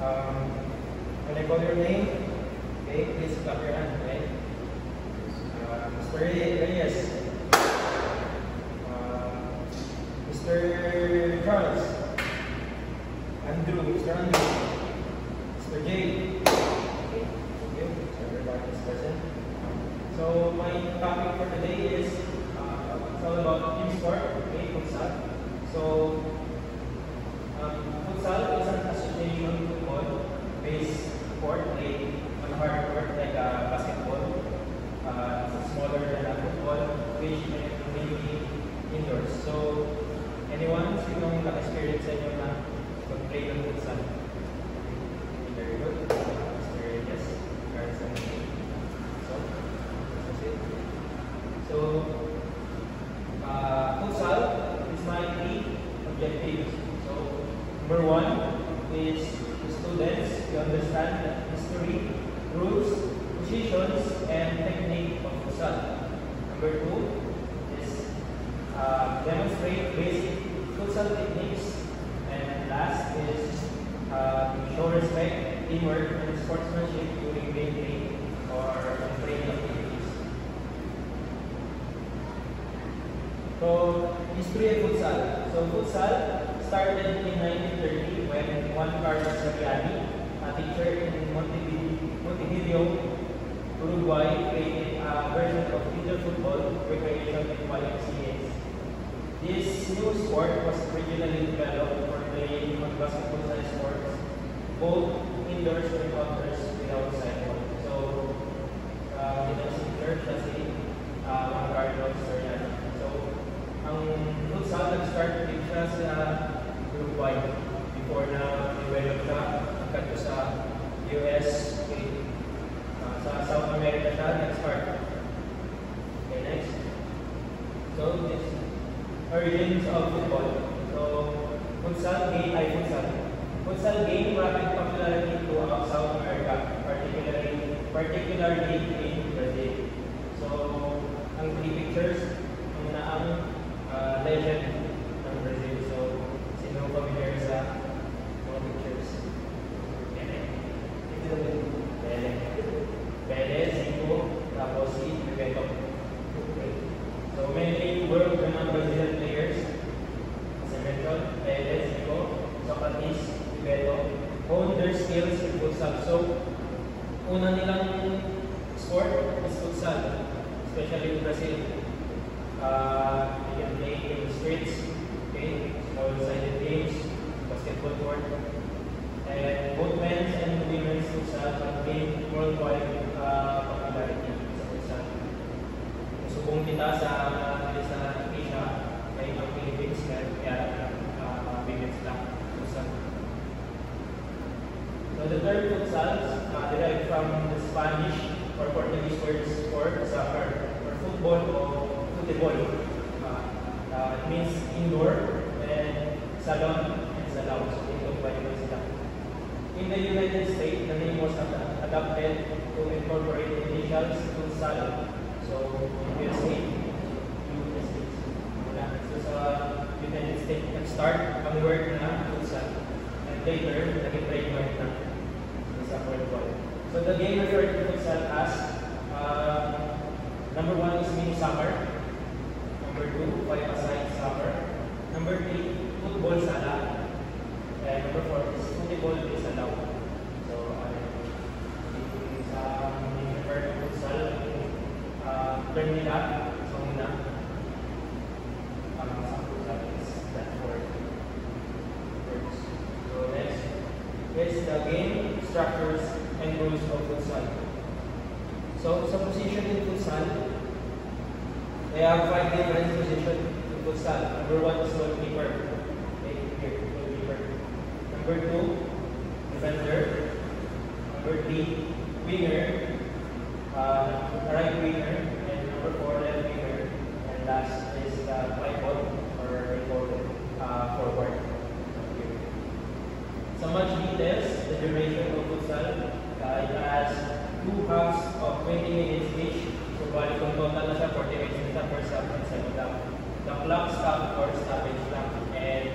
When I call your name, okay, please clap your hand, okay? Mr. Reyes, Mr. Charles, Mr. Andrew, Mr. Jay. Okay, thank you. So everybody is present. So my topic for today is it's all about team sport, okay, futsal. So futsal is an association football-based sport played on hard court like basketball. It's smaller than football, which mainly indoors. So anyone sinong naka-experience sa inyo na pag-play ng futsal? Very good. Experience. So futsal is my three objectives. So number one is the students to understand the history, rules, positions, and technique of futsal. Number two is demonstrate basic futsal techniques. And last is show respect, teamwork, and sportsmanship during gameplay or training activities. So, history of futsal. So, futsal started in 1930 when Juan Carlos Soriani, a teacher in Montevideo, Uruguay, created a version of indoor football recreation in YMCA's. This new sport was originally developed for playing on basketball-sized sports, both indoors and outdoors without sidewalk. So, ito si Church na si Juan Carlos Soriani. So, ang futsal nag-start din siya sa Uruguay before na develop siya agad sa US, okay. Sa South America siya nag-start. Okay, next. So, this origins of football. So, futsal gained rapid popularity throughout South America, particularly in Brazil. So, ang three pictures, ang legend ng Brazil. So, sino familiar sa mga pictures? Pele, Zico, tapos si Bebeto. So, mainly world-renowned Brazilian players, as I mentioned, Pele, Zico, Socrates, Bebeto, honed their skills in futsal. So, una nilang sport is futsal, especially in Brazil. You can play in the streets, okay, small-sided games, basketball court, and both men's and women's futsal have gained worldwide popularity sa futsal. Kung kita sa Asia, may ang Philippines, kaya women's lang futsal. So the term futsal derived from the Spanish or Portuguese words for soccer or football or football. It means indoor and salon and salaw. So ito pwede sila. In the United States, the name was adopted to incorporate the initials futsal. So USA. So sa United States, nag-start ang word na futsal. And later, naging trademark na sa worldwide. So the game referred to futsal as number one is mini soccer. Number two, five-a-side soccer. Number three, football sala. And number four is football salaw. So, sa referred to futsal, term nila, so muna, sa futsal is that word. So next is the game structures and rules of futsal. So sa position in futsal, they have 5 different positions in futsal. Number one is goalkeeper. Okay, here, goalkeeper. Number two, defender. Number three, winger. Right winger. And number four, left winger. And last is pivot or forward. Some much details, the duration of futsal. It has 2 halves of 20 minutes each. So, bali kung total na siya, 40 minutes na siya, first half and second half. The clock stop or stoppage lang. And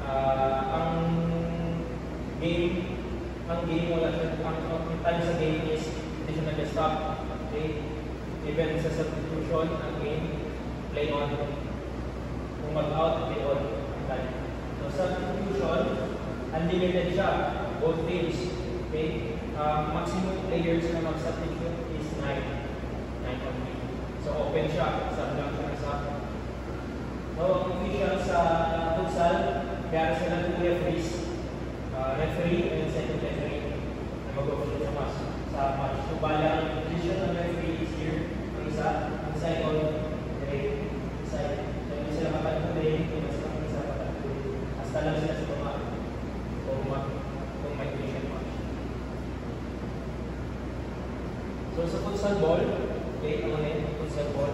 ang game ang game wala siya, ang time sa game is hindi siya nag-stop. Okay? Even sa substitution, ang game, play on. Kung mag-out, play on ang time. So substitution, unlimited siya, both teams. Okay? Maximum players na mag-substitute is 9. 9 only. So open siya, sub lang siya sa. So ang official sa futsal, kaya sila 2 referees. Referee and second referee na mag-official sa match. So bala, ang position ng referee is here. Ang isa, ang second, direct side. So hindi sila makatulay, hindi sila makatulay. Hasta lang sila sa kung may position match. So sa futsal ball, okay, ano na yun, futsal ball.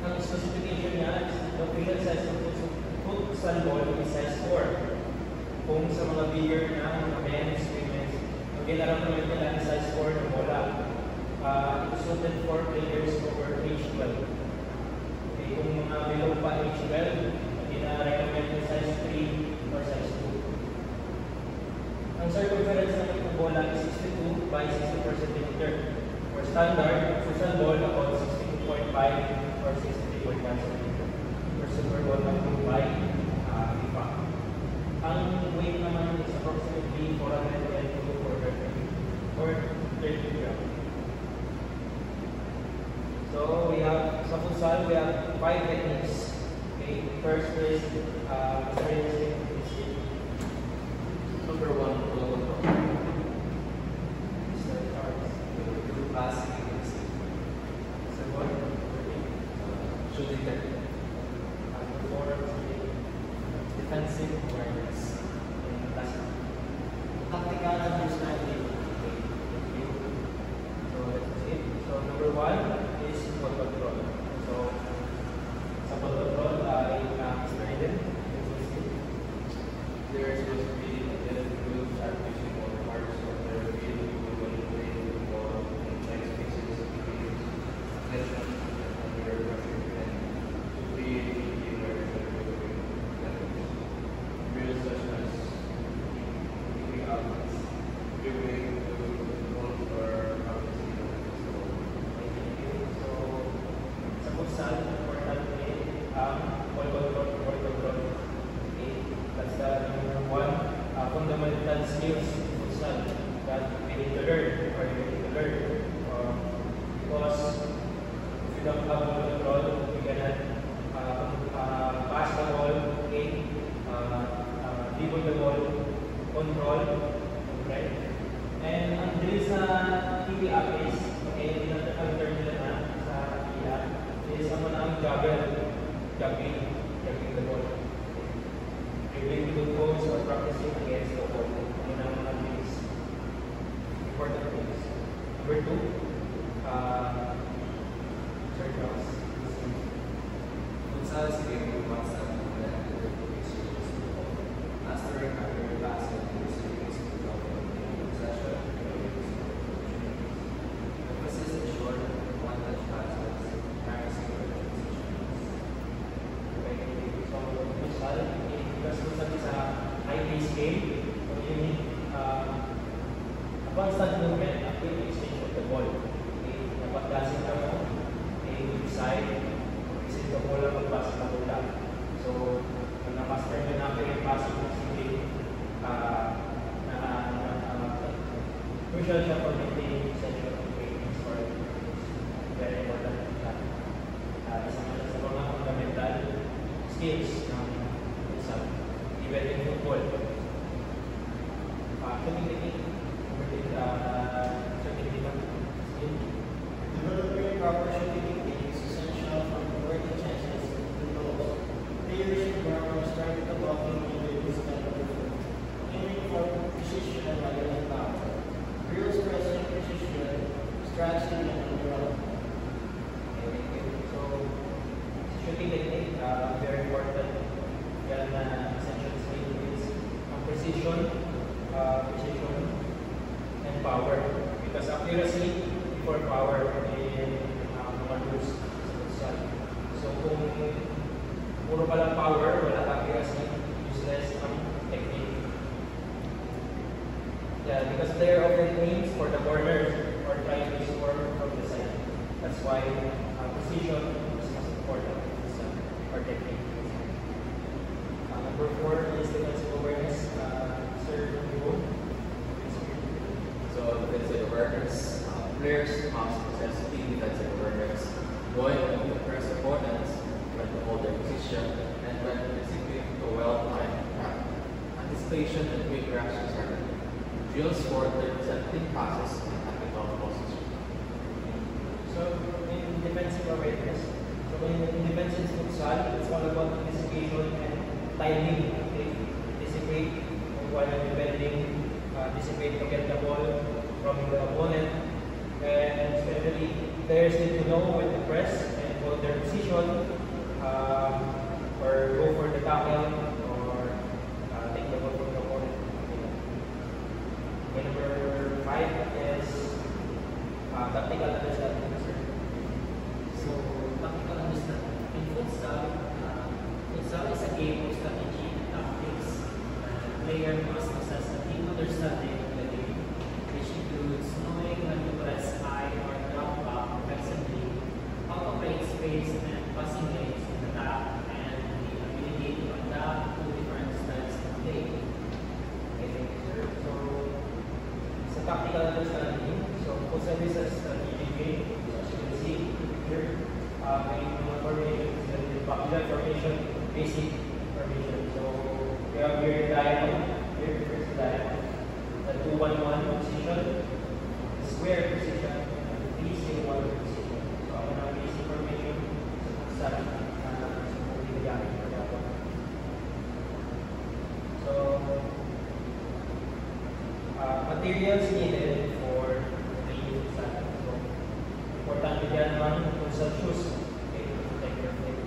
Ang specification niya, the official size of futsal ball is size 4. Kung sa mga bigger na mga men's, women's, ang ginaraman nila is size 4 na bola. It is suited for players over age 12. Okay, kung mga below pa age 12, gina-recommend yung size 3 or size 2. Ang circumference ng bola is 62 by 64 cm. For standard, futsal ball about 62.5 or 63.1 cm. For super ball, by FIFA. Ang weight naman is approximately 410 to 430 or 30 grams. So we have sa futsal, we have 5 techniques. Okay, first is Number 1, ball control. Passing against it. Second, Shooting technique. defensive awareness. Tactical understanding. So that's it. So number 1 is ball control. So sa ball control, experiment. There is supposed to be a good start using all parts of their field to manipulate the ball in tight spaces to create tension under pressure and to create a game where drills such as keeping outlets, dribbling to goals or bouncing against the ball. So sa futsal, important ball control. Okay, that's the number 1 fundamental skills in futsal that we need to learn or you need to learn. Because if you don't have ball control, you cannot pass the ball, okay, dribble the ball, control, right? And ang drills na TPA is, okay, ang term nila na sa TPA is ang juggling the ball. Dribbling to goals or practicing against the ball. Ano na mga drills. Important things. Number 2, circles. Futsal is a game of one side and the other exchanges the ball. After recovery, basket, and receiving the ball in possession, emphasis is short, one-touch passes, practicing positions. Okay, so futsal, because futsal is a high-pace game, so you need a constant movement, a quick exchange of the ball. Okay, napagdasin ka mo, okay, you decide, isip ka bola, magbasa ka bola. So, kung na-master nyo na yung passing receiving, crucial siya for maintaining essential trainings for very important siya. Isa nga siya sa mga fundamental skills ng futsal, even in football. Shooting technique, skill. Developing proper shooting technique is essential for converting chances into goals. Players should work on striking the ball in this kind of effort, aiming for precision rather than power. Drills pressing precision, stretching, and development. So, shooting technique, very important. Yan na essential skill is ang precision, and power. Because accuracy before power in mga rules sa futsal. So kung puro palang power, wala accuracy, useless ang Yeah, because player often aims for the corners or tries to score from the side. That's why position is most important in this or technique. Number 4 is defensive awareness. Sir Hugo. So defensive awareness, players must possess key defensive awareness, knowing when to press opponents, when to hold their position, and when to execute a well-timed attack. Anticipation and quick reactions are key. Drills for intercepting passes and tactical position. So in defensive awareness, in defensive futsal, it's all about anticipation and timing. Okay? Anticipate while defending, anticipate to get the ball from the opponent, and especially players need to know when to press and hold their position, or go for the tackle, or take the ball from the opponent. Okay, number 5 is tactical understanding. So, tactical understanding. In futsal, futsal is a game of strategy and tactics. Player must possess a deep understanding of the game, which includes knowing when to press high or drop back flexibly, how to create space and passing lanes in attack, and the ability to adapt to different styles of play. Okay, thank you, sir. So, it's a tactical understanding. So, futsal is a strategic game. As you can see here, may mga formations, the popular formation, basic formation. So, we have here diamond, here first diamond, the 2-1-1 position, the square position, and the 3-0-1 position. So, ako na basic formation sa gamit for that one. So, materials needed for playing futsal. So, importante dyan ang futsal shoes. Okay, to protect your feet.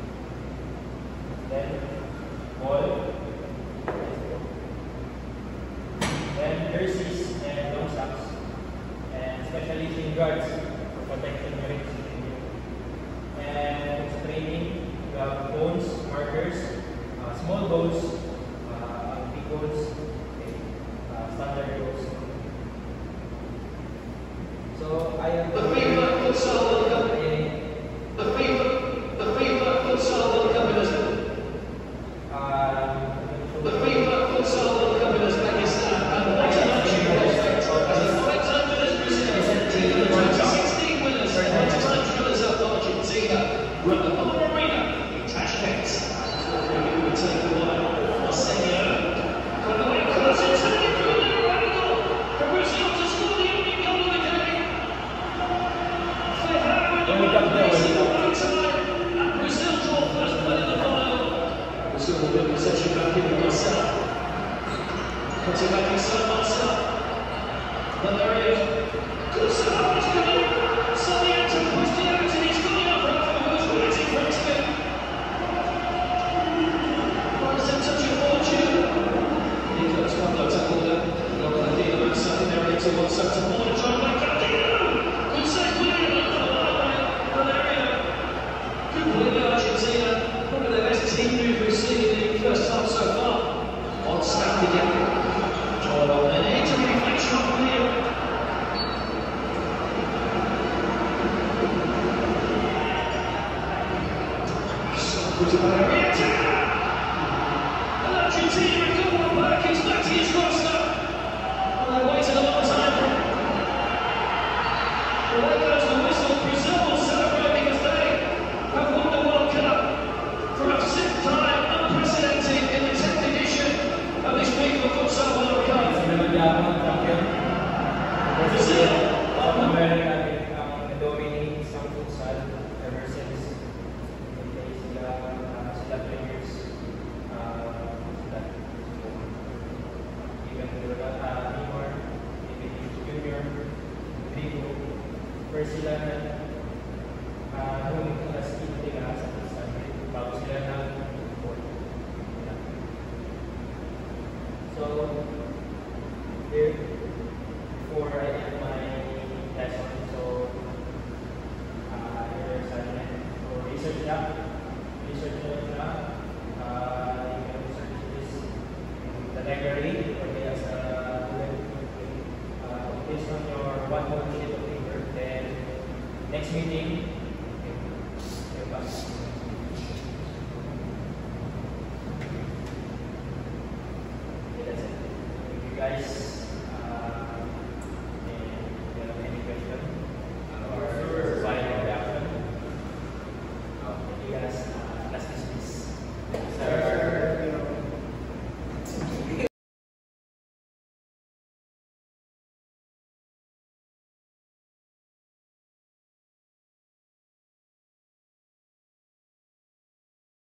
Then, ball. Then, jerseys and long socks. And especially shin guards for protection during training. And for training, you have bones, markers, small bones, big bones, okay, standard bones. So, I am The FIFA Futsal World Cup. The FIFA Futsal World Cup in the FIFA Futsal World Cup in Uzbekistan. And what an action prospect. As the fight time winners Brazil take the 2016 winners five-time runners up Argentina. We're at the Palmer Arena in Tashkent. So we will take the one. Marcelo. Got the way across it. Turning through the right goal. For Brazil to score the only goal of the game. Brazil draw first play in the final. Brazil will win possession back in Marcel. Cuts it back inside Marcel. But there he is. Good start, it's good in. Sarmiento pushed it out and he's got the other for who's waiting for it to go. Finds a touch of fortune. Nico's got no tackle there. Not going to deal with something there into one side to Border. Try and make up. Good save, William. Good play by Argentina. Probably the best team move we've seen in the first half so far. On snap again. Joel and into the reflection of William. Put it by Arietta. And Argentina have got one back. It's back to his roster. And they waited a long time for it. Well, there goes the whistle. Brazil will celebrate because they have won the World Cup for a sixth time, unprecedented in the 10th edition of this FIFA Futsal World Cup. Brazil. America dominating some futsal ever since sila players even Neymar, Junior, Rodrigo, first sila nung alas nila sa futsal bago sila na-report. So, here, before I end my lesson, so research na siya. You can research this in the library or kaya sa Google. meeting